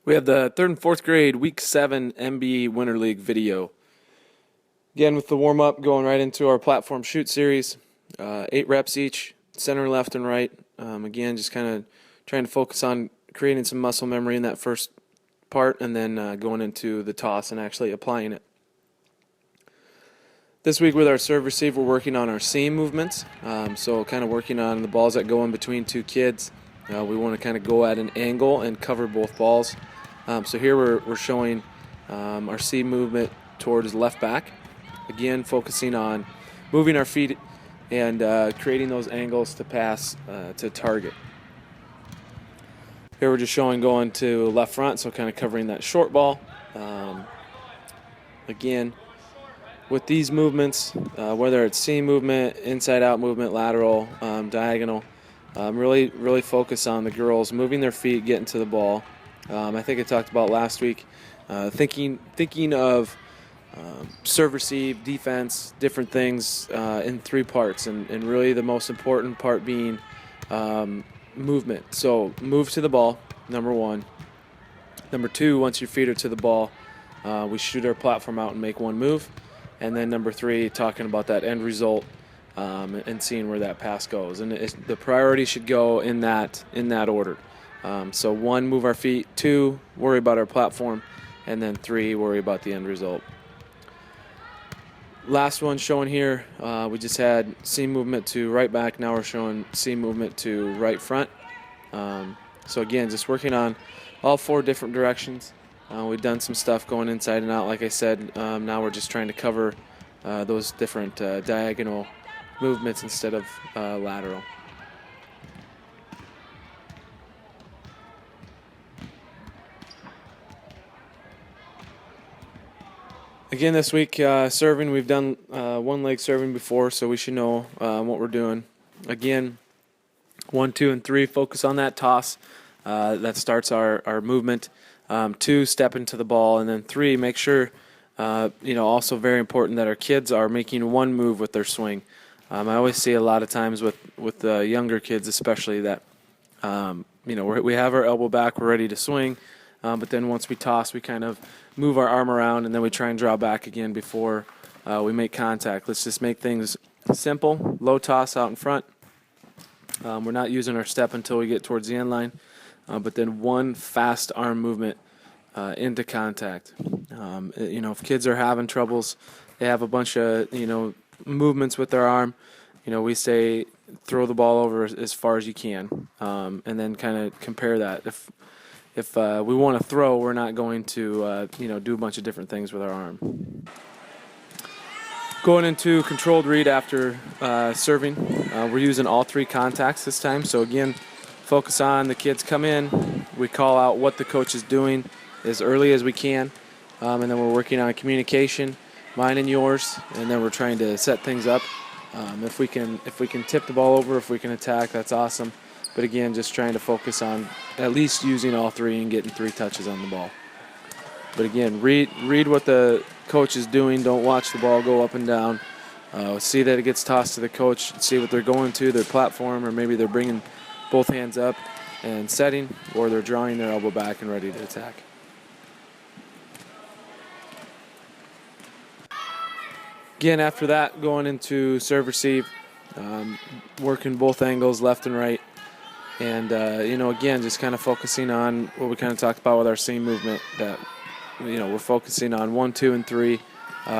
We have the 3rd and 4th grade Week 7 EmBe Winter League video. Again, with the warm-up, going right into our platform shoot series. 8 reps each, center, left, and right. Again, just kind of trying to focus on creating some muscle memory in that first part, and then going into the toss and actually applying it. This week with our serve receive, we're working on our seam movements. So kind of working on the balls that go in between two kids. We want to kind of go at an angle and cover both balls. So here we're showing our seam movement towards left back. Again, focusing on moving our feet and creating those angles to pass to target. Here we're just showing going to left front, so kind of covering that short ball. Again, with these movements, whether it's seam movement, inside out movement, lateral, diagonal, really focus on the girls moving their feet, getting to the ball. I think I talked about last week, thinking of serve, receive, defense, different things in 3 parts, and really the most important part being movement. So move to the ball, number 1. Number 2, once your feet are to the ball, we shoot our platform out and make 1 move. And then number 3, talking about that end result and seeing where that pass goes. And the priority should go in that order. So 1, move our feet. 2, worry about our platform. And then 3, worry about the end result. Last one showing here, we just had seam movement to right back. Now we're showing seam movement to right front. So again, just working on all 4 different directions. We've done some stuff going inside and out, like I said. Now we're just trying to cover those different diagonal movements instead of lateral. Again, this week, serving, we've done 1 leg serving before, so we should know what we're doing. Again, 1, 2, and 3, focus on that toss. That starts our movement. 2, step into the ball, and then 3, make sure, also very important that our kids are making 1 move with their swing. I always see a lot of times with the younger kids especially that, we have our elbow back, we're ready to swing, but then once we toss, we kind of move our arm around, and then we try and draw back again before we make contact. Let's just make things simple. Low toss out in front. We're not using our step until we get towards the end line. But then 1 fast arm movement into contact. If kids are having troubles, they have a bunch of movements with their arm. We say throw the ball over as far as you can, and then kind of compare that. If we want to throw, we're not going to do a bunch of different things with our arm. Going into controlled read after serving, we're using all 3 contacts this time. So again, focus on the kids come in. We call out what the coach is doing as early as we can, and then we're working on communication, mine and yours, and then we're trying to set things up. If we can tip the ball over, if we can attack, that's awesome. But again, just trying to focus on at least using all 3 and getting 3 touches on the ball. But again, read what the coach is doing. Don't watch the ball go up and down. See that it gets tossed to the coach. See what they're going to, their platform, or maybe they're bringing both hands up and setting, or they're drawing their elbow back and ready to attack. Again, after that, going into serve receive, working both angles, left and right. And, again, just kind of focusing on what we kind of talked about with our seam movement, that, we're focusing on 1, 2, and 3.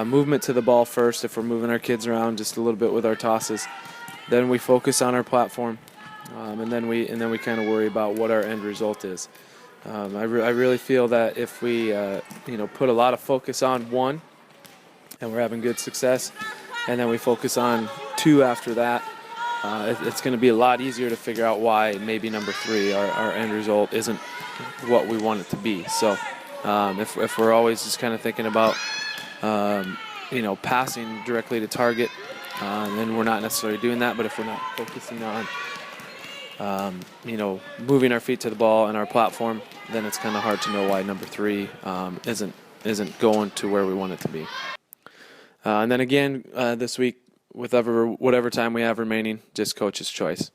Movement to the ball first if we're moving our kids around just a little bit with our tosses. Then we focus on our platform. And then we kind of worry about what our end result is. I really feel that if we put a lot of focus on 1, and we're having good success, and then we focus on 2 after that, it's going to be a lot easier to figure out why maybe number 3, our end result, isn't what we want it to be. So if we're always just kind of thinking about passing directly to target, then we're not necessarily doing that. But if we're not focusing on moving our feet to the ball and our platform, then it's kind of hard to know why number 3 isn't going to where we want it to be. And then again, this week, with whatever time we have remaining, just coach's choice.